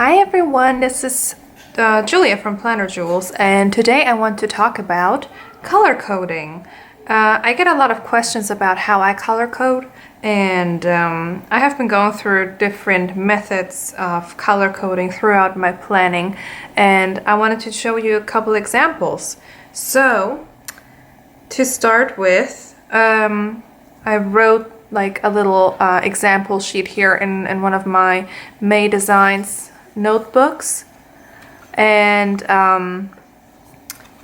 Hi everyone, this is Julia from Planner Jewels, and today I want to talk about color coding. I get a lot of questions about how I color code, and I have been going through different methods of color coding throughout my planning, and I wanted to show you a couple examples. So, to start with, I wrote like a little example sheet here in one of my May Designs notebooks, and I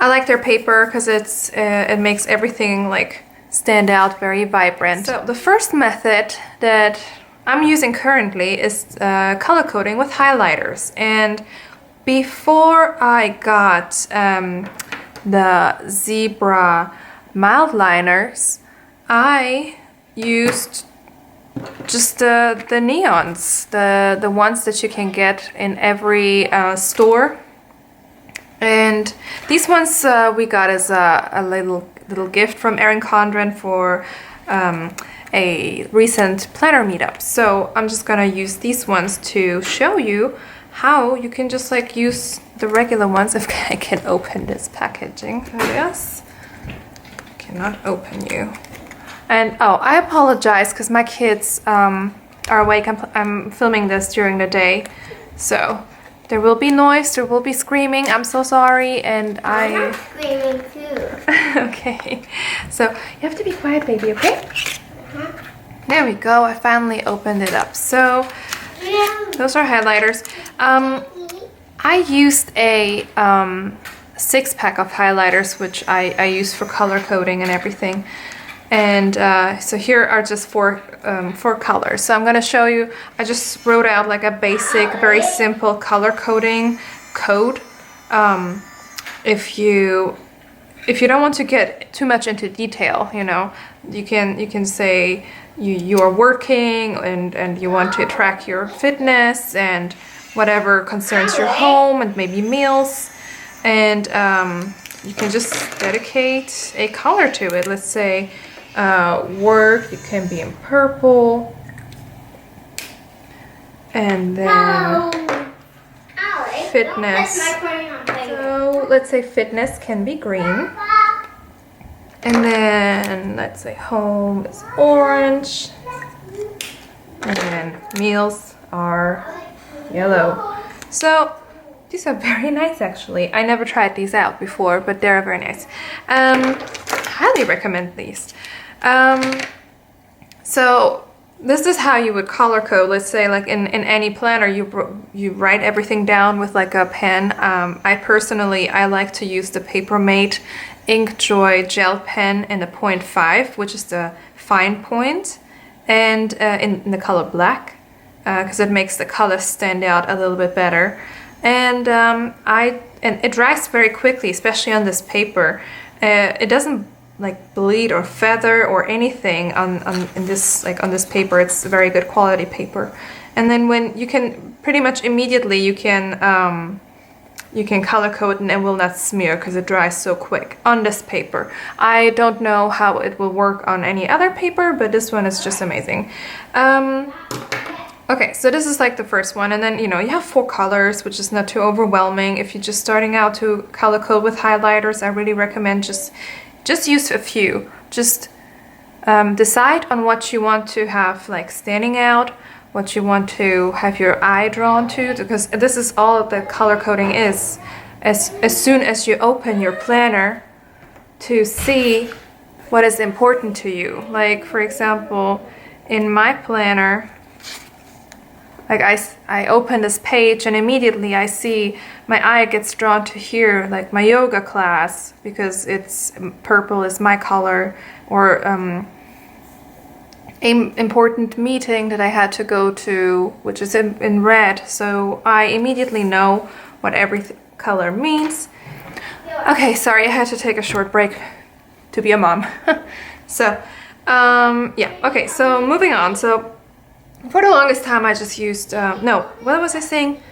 like their paper because it makes everything like stand out very vibrant. So the first method that I'm using currently is color coding with highlighters, and before I got the zebra mild liners, I used just the neons, the ones that you can get in every store. And these ones we got as a little gift from Erin Condren for a recent planner meetup. So I'm just gonna use these ones to show you how you can just like use the regular ones. If I can open this packaging, yes, cannot open you. And oh, I apologize because my kids are awake. I'm filming this during the day, so there will be noise, there will be screaming. I'm so sorry, and I'm screaming too. Okay, so you have to be quiet, baby. Okay? There we go. I finally opened it up. So those are highlighters. I used a 6-pack of highlighters, which I use for color coding and everything. And so here are just four colors. So I'm going to show you, I just wrote out like a basic, very simple color coding code. If you don't want to get too much into detail, you know, you can say you are working and you want to track your fitness and whatever concerns your home and maybe meals, and you can just dedicate a color to it. Let's say work, it can be in purple, and then fitness. So let's say fitness can be green, and then let's say home is orange, and then meals are yellow. So these are very nice actually. I never tried these out before, but they're very nice. Highly recommend these. So this is how you would color code. Let's say like in any planner, you write everything down with like a pen. I personally like to use the Papermate Inkjoy gel pen in the 0.5, which is the fine point, and in the color black, because it makes the color stand out a little bit better. And and it dries very quickly, especially on this paper. It doesn't like bleed or feather or anything on this paper. It's very good quality paper. And then when you can pretty much immediately you can color code and it will not smear because it dries so quick on this paper. I don't know how it will work on any other paper, but this one is just amazing. Okay, so this is like the first one, and then you know you have 4 colors, which is not too overwhelming. If you're just starting out to color code with highlighters, I really recommend just use a few. Just decide on what you want to have like standing out, what you want to have your eye drawn to, because this is all that color coding is. As soon as you open your planner to see what is important to you. Like for example, in my planner, like I open this page and immediately I see my eye gets drawn to here, like my yoga class, because it's purple is my color, or an important meeting that I had to go to, which is in red. So I immediately know what every color means. Okay, sorry, I had to take a short break to be a mom. So yeah, okay, so moving on. So for the longest time I just used, no, what was I saying?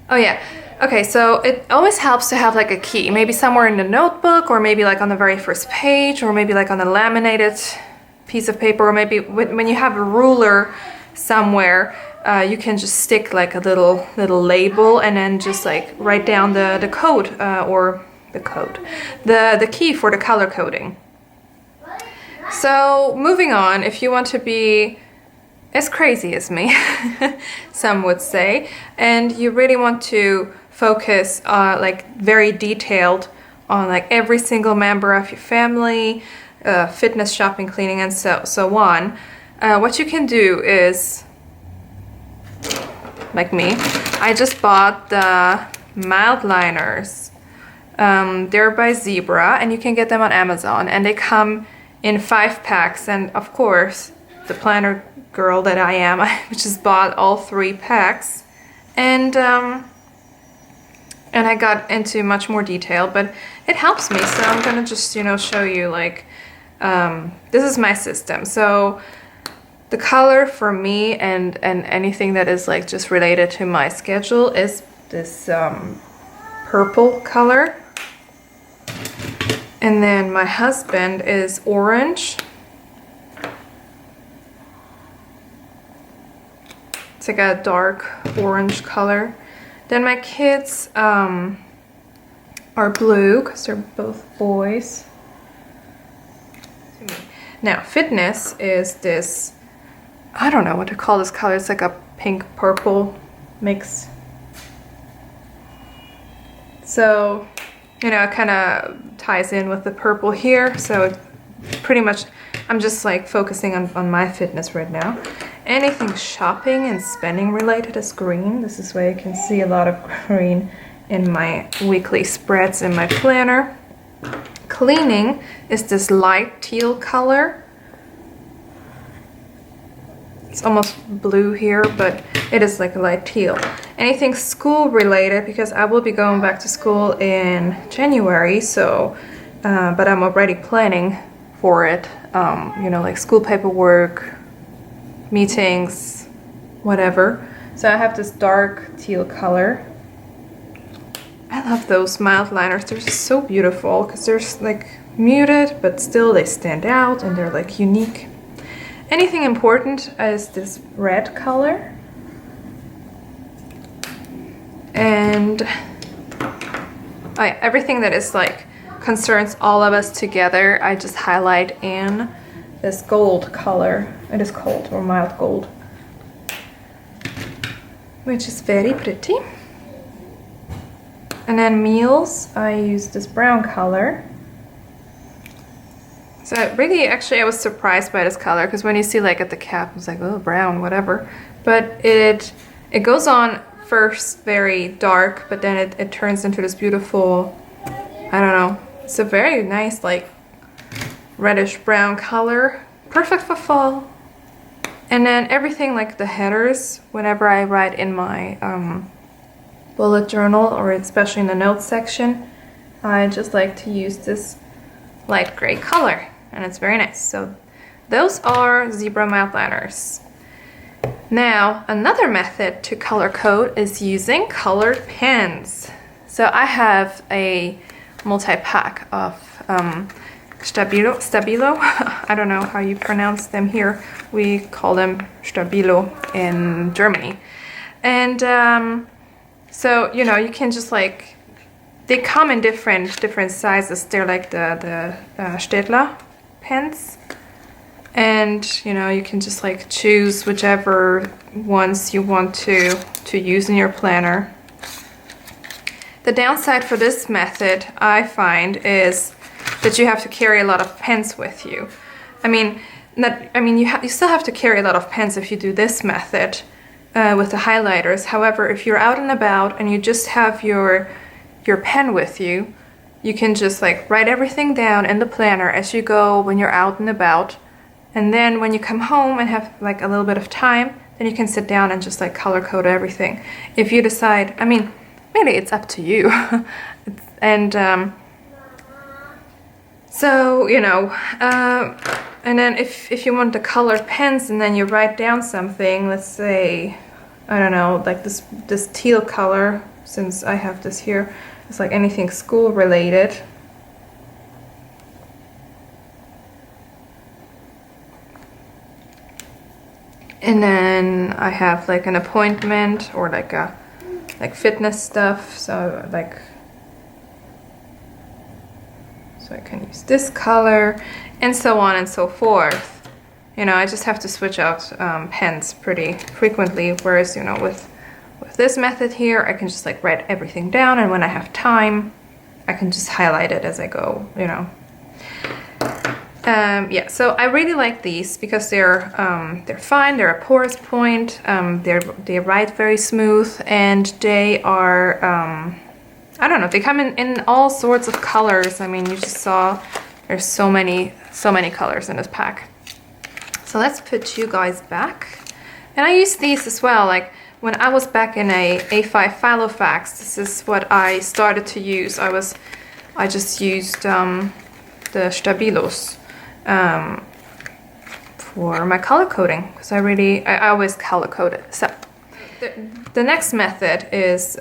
Oh yeah, okay, so it always helps to have like a key, maybe somewhere in the notebook, or maybe like on the very first page, or maybe like on a laminated piece of paper, or maybe when you have a ruler somewhere, you can just stick like a little label and then just like write down the code or the key for the color coding. So moving on, if you want to be as crazy as me, some would say, and you really want to focus like very detailed on like every single member of your family, fitness, shopping, cleaning, and so on, what you can do is, like me, I just bought the mild liners. They're by Zebra, and you can get them on Amazon, and they come in 5 packs. And of course, the planner girl that I am, I just bought all 3 packs, and I got into much more detail, but it helps me. So I'm gonna just, you know, show you like this is my system. So the color for me and anything that is like just related to my schedule is this purple color. And then my husband is orange. It's like a dark orange color. Then my kids are blue because they're both boys. Now fitness is this, I don't know what to call this color. It's like a pink purple mix. So, you know, it kind of ties in with the purple here. So pretty much I'm just like focusing on my fitness right now. Anything shopping and spending related is green. This is where you can see a lot of green in my weekly spreads in my planner. Cleaning is this light teal color. It's almost blue here, but it is like a light teal. Anything school related, because I will be going back to school in January, so but I'm already planning for it. You know, like school paperwork, meetings, whatever. So I have this dark teal color. I love those mild liners. They're just so beautiful because they're like muted, but still they stand out and they're like unique. Anything important is this red color. And everything that is like concerns all of us together, I just highlight in this gold color. It is gold or mild gold, which is very pretty. And then meals, I use this brown color. So really, actually, I was surprised by this color because when you see like at the cap, it's like, oh, brown, whatever. But it goes on first very dark, but then it turns into this beautiful, I don't know, it's a very nice like reddish brown color, perfect for fall. And then everything like the headers, whenever I write in my bullet journal or especially in the notes section, I just like to use this light gray color, and it's very nice. So those are Zebra mild liners. Now another method to color code is using colored pens. So I have a multi-pack of Stabilo. I don't know how you pronounce them here. We call them Stabilo in Germany. And so, you know, you can just like, they come in different sizes. They're like the Städtler pens. And, you know, you can just like choose whichever ones you want to use in your planner. The downside for this method, I find, is that you have to carry a lot of pens with you. I mean, you still have to carry a lot of pens if you do this method with the highlighters. However, if you're out and about and you just have your pen with you, you can just like write everything down in the planner as you go when you're out and about. And then when you come home and have like a little bit of time, then you can sit down and just like color code everything. If you decide, I mean, really it's up to you. And so, you know, and then if you want the colored pens and then you write down something, let's say, I don't know, like this teal color, since I have this here, it's like anything school related. And then then I have like an appointment or like fitness stuff, so I can use this color and so on and so forth. You know, I just have to switch out pens pretty frequently, whereas, you know, with this method here, I can just like write everything down, and when I have time, I can just highlight it as I go, you know. Yeah, so I really like these because they're fine. They're a porous point. They write very smooth, and they are I don't know. They come in all sorts of colors. I mean, you just saw there's so many colors in this pack. So let's put you guys back. And I use these as well. Like when I was back in a A5 Filofax, this is what I started to use. I just used the Stabilos for my color coding, because I always color code it. So the next method is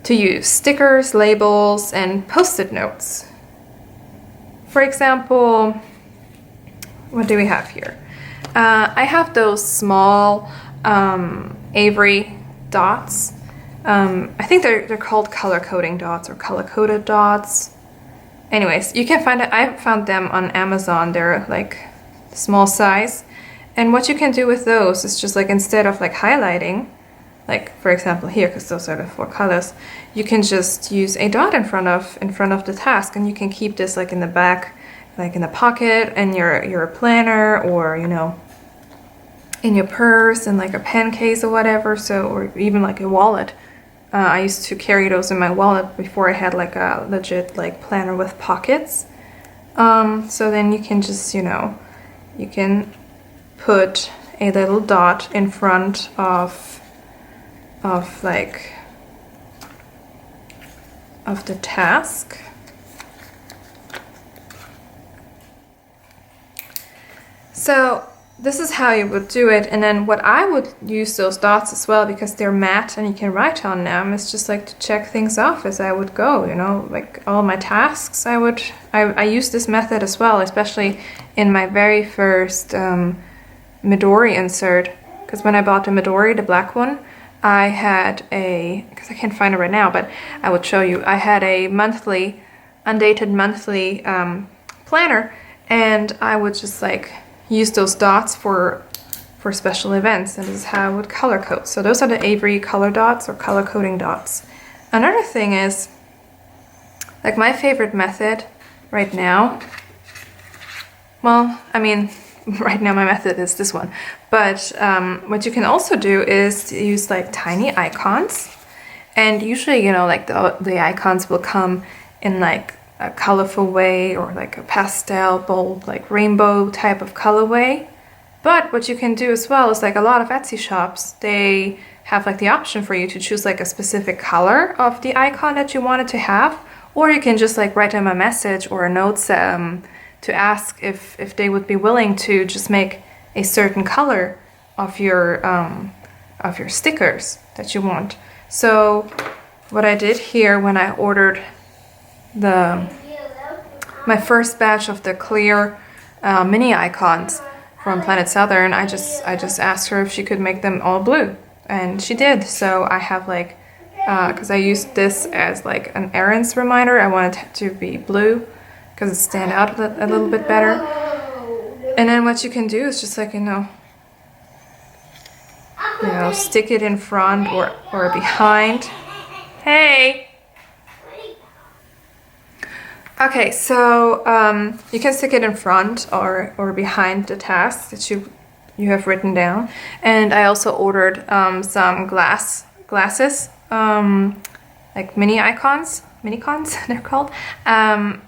to use stickers, labels, and post-it notes. For example, what do we have here? I have those small Avery Dots. I think they're called color coding dots or color coded dots. Anyways, you can find it. I found them on Amazon. They're like small size. And what you can do with those is just like, instead of like highlighting, like for example here, because those are the 4 colors, you can just use a dot in front of the task, and you can keep this like in the back, like in the pocket, in your planner, or you know, in your purse, in like a pen case or whatever. So, or even like a wallet. I used to carry those in my wallet before I had like a legit like planner with pockets. So then you can just, you know, you can put a little dot in front of the task. So this is how you would do it, and then what I would use those dots as well, because they're matte and you can write on them, is just like to check things off as I would go, you know, like all my tasks. I use this method as well, especially in my very first Midori insert, because when I bought the Midori, the black one, I had because I can't find it right now, but I would show you, I had a monthly, undated monthly planner, and I would just like use those dots for special events, and this is how I would color code. So those are the Avery color dots or color coding dots. Another thing is, like my favorite method right now, well, I mean, right now my method is this one, but what you can also do is to use like tiny icons, and usually, you know, like the icons will come in like a colorful way, or like a pastel, bold, like rainbow type of colorway. But what you can do as well is, like a lot of Etsy shops, they have like the option for you to choose like a specific color of the icon that you wanted to have, or you can just like write them a message or a note to ask if they would be willing to just make a certain color of your stickers that you want. So what I did here when I ordered my first batch of the clear mini icons from Planet Southern, I just asked her if she could make them all blue, and she did. So I have like, because I used this as like an errands reminder, I wanted it to be blue because it stand out a little bit better. And then what you can do is just like, you know, stick it in front or behind. Hey. Okay, so you can stick it in front or behind the task that you have written down. And I also ordered some glasses, like minicons they're called,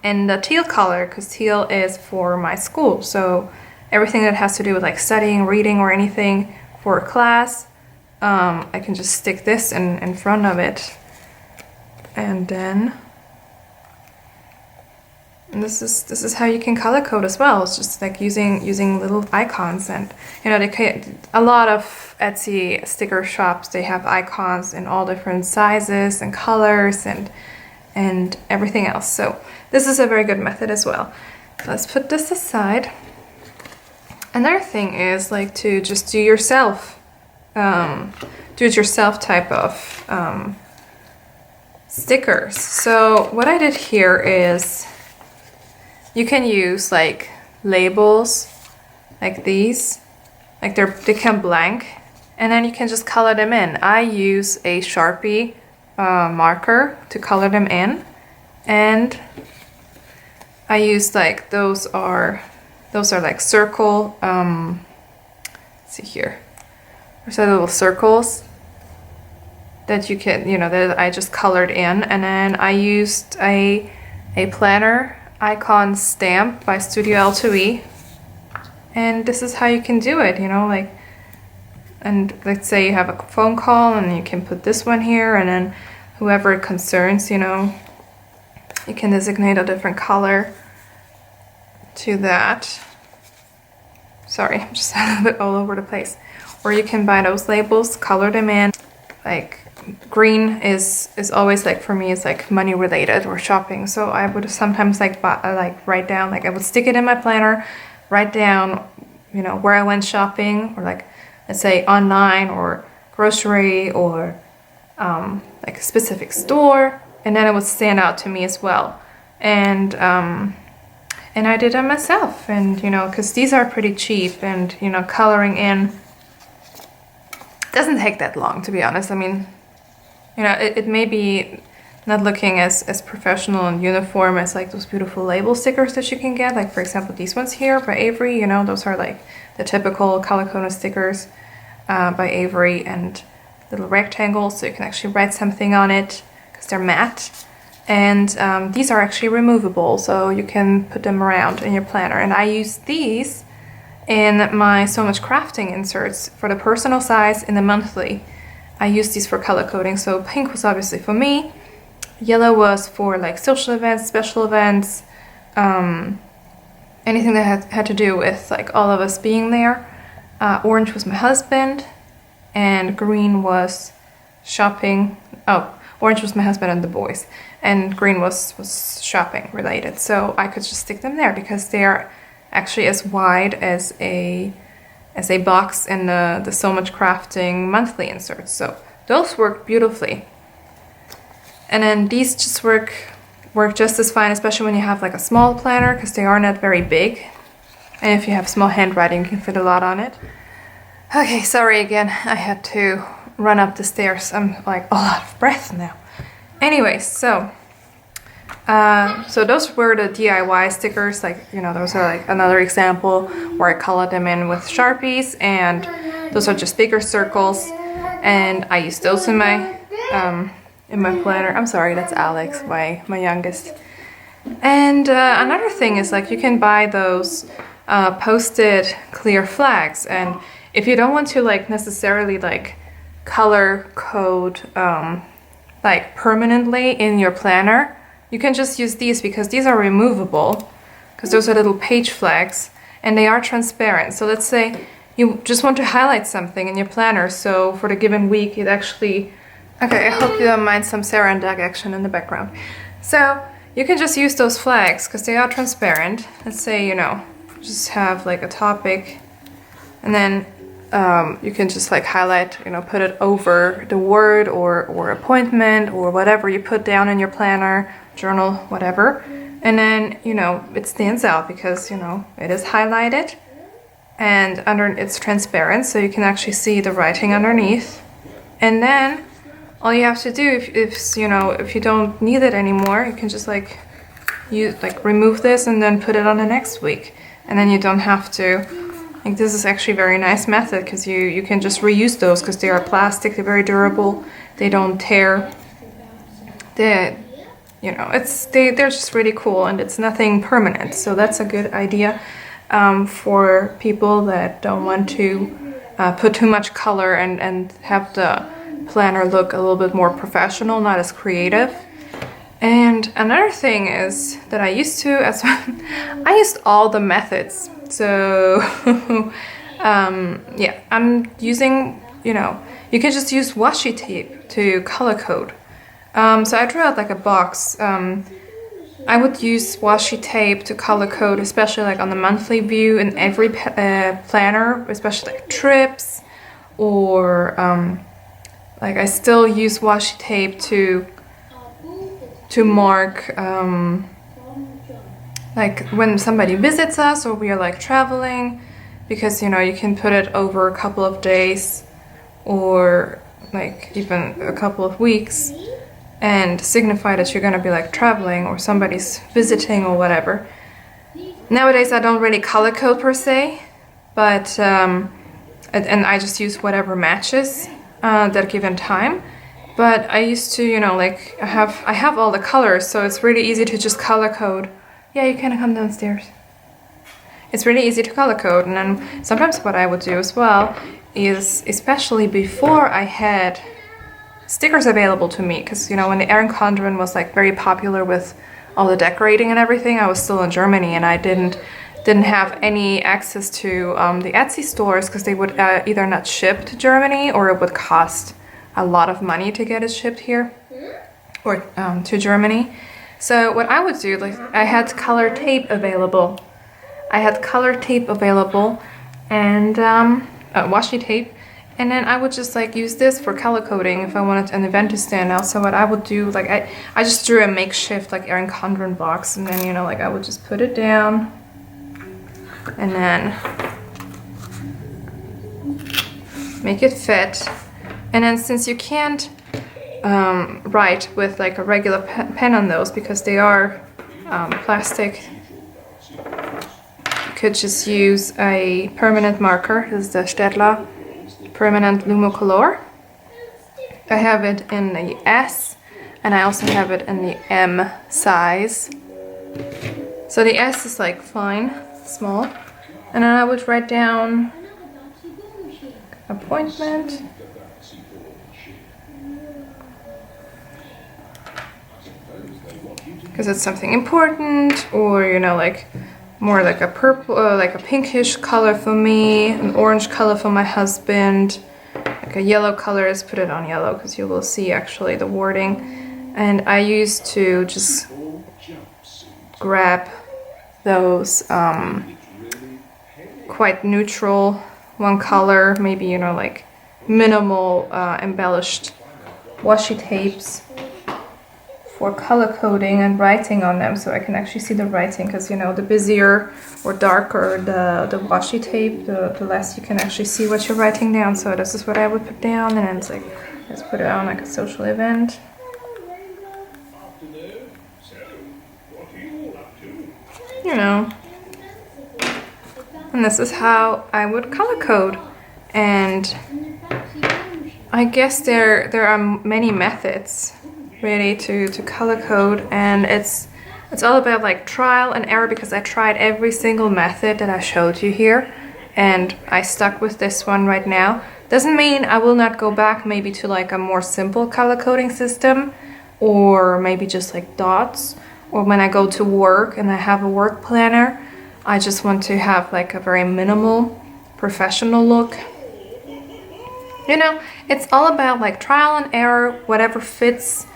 in the teal color, because teal is for my school. So everything that has to do with like studying, reading, or anything for a class, I can just stick this in front of it, and then. And this is how you can color code as well. It's just like using little icons, and you know, a lot of Etsy sticker shops, they have icons in all different sizes and colors and everything else. So this is a very good method as well. Let's put this aside. Another thing is like to just do it yourself type of stickers. So what I did here is you can use like labels like these, like they come blank, and then you can just color them in. I use a Sharpie marker to color them in, and I use like those are like circle. Let's see here. There's little circles that you can, that I just colored in, and then I used a planner icon stamp by Studio L2E, and this is how you can do it, like, and let's say you have a phone call and you can put this one here, and then whoever it concerns, you can designate a different color to that. Sorry, I'm just a little bit all over the place. Or you can buy those labels, color them in. Like green is always like, for me, it's like money related or shopping. So I would sometimes like write down, like I would stick it in my planner, write down, where I went shopping, or like let's say online or grocery or like a specific store, and then it would stand out to me as well. And I did them myself, and because these are pretty cheap, and coloring in doesn't take that long, to be honest. I mean, it may be not looking as professional and uniform as like those beautiful label stickers that you can get, like for example these ones here by Avery. Those are like the typical color-coded stickers by Avery, and little rectangles so you can actually write something on it because they're matte. And these are actually removable, so you can put them around in your planner. And I use these in my So Much Crafting inserts for the personal size in the monthly. I use these for color coding. So pink was obviously for me, yellow was for like social events, special events, anything that had to do with like all of us being there. Orange was my husband, and green was shopping. Oh, orange was my husband and the boys, and green was shopping related. So I could just stick them there because they are actually as wide as a box in the So Much Crafting monthly inserts. So those work beautifully. And then these just work just as fine, especially when you have like a small planner, because they are not very big. And if you have small handwriting, you can fit a lot on it. Okay, sorry again, I had to run up the stairs. I'm like all out of breath now. Anyways, so those were the DIY stickers. Like, those are like another example where I colored them in with Sharpies, and those are just bigger circles. And I use those in my planner. I'm sorry, that's Alex, my youngest. And another thing is like you can buy those post-it clear flags, and if you don't want to like necessarily like color code like permanently in your planner, you can just use these because these are removable, because those are little page flags and they are transparent. So let's say you just want to highlight something in your planner, so for the given week it actually, okay, I hope you don't mind some Sarah and Doug action in the background. So you can just use those flags because they are transparent. Let's say, just have like a topic, and then you can just like highlight, put it over the word or appointment or whatever you put down in your planner, journal, whatever. And then, it stands out because, it is highlighted, and it's transparent, so you can actually see the writing underneath. And then all you have to do, if you don't need it anymore, you can just remove this and then put it on the next week. And then you don't have to. Like, this is actually a very nice method because you can just reuse those because they are plastic, they're very durable, they don't tear. They're just really cool, and it's nothing permanent. So that's a good idea for people that don't want to put too much color and have the planner look a little bit more professional, not as creative. And another thing is that I used all the methods. So yeah, I'm using, you can just use washi tape to color code. So I drew out like a box I would use washi tape to color code, especially like on the monthly view in every planner, especially like trips, or like I still use washi tape to mark like when somebody visits us or we are like traveling, because you know you can put it over a couple of days or like even a couple of weeks and signify that you're gonna be like traveling or somebody's visiting or whatever. Nowadays I don't really color code per se, but and I just use whatever matches that given time. But I used to, you know, like I have all the colors, so it's really easy to just color code. Yeah, you can come downstairs. It's really easy to color code, and then sometimes what I would do as well is, especially before I had stickers available to me, because you know when the Erin Condren was like very popular with all the decorating and everything, I was still in Germany and I didn't have any access to the Etsy stores because they would either not ship to Germany or it would cost a lot of money to get it shipped here or to Germany. So what I would do, like I had color tape available. And washi tape, and then I would just like use this for color coding if I wanted an event to stand out. So what I would do, like I just drew a makeshift like Erin Condren box, and then you know like I would just put it down and then make it fit. And then since you can't write with like a regular pen on those because they are plastic, you could just use a permanent marker. This is the Staedtler Permanent Lumocolor. I have it in the S and I also have it in the M size. So the S is like fine, small. And then I would write down appointment. Because it's something important, or you know, like more like a purple, like a pinkish color for me, an orange color for my husband, like a yellow color. Is put it on yellow because you will see actually the wording. And I used to just grab those quite neutral one color, maybe you know like minimal embellished washi tapes for color coding and writing on them, so I can actually see the writing, because you know the busier or darker the washi tape, the less you can actually see what you're writing down. So this is what I would put down, and then it's like, let's put it on like a social event. You know. And this is how I would color code. And I guess there are many methods really to color code, and it's all about like trial and error, because I tried every single method that I showed you here and I stuck with this one right now. Doesn't mean I will not go back maybe to like a more simple color coding system, or maybe just like dots, or when I go to work and I have a work planner, I just want to have like a very minimal professional look. You know, it's all about like trial and error, whatever fits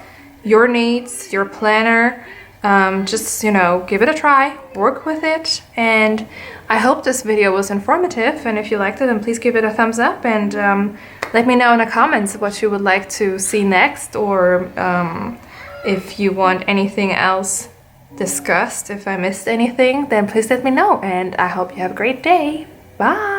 your needs, your planner. Just, you know, give it a try, work with it. And I hope this video was informative, and if you liked it, then please give it a thumbs up, and let me know in the comments what you would like to see next, or if you want anything else discussed. If I missed anything, then please let me know, and I hope you have a great day. Bye!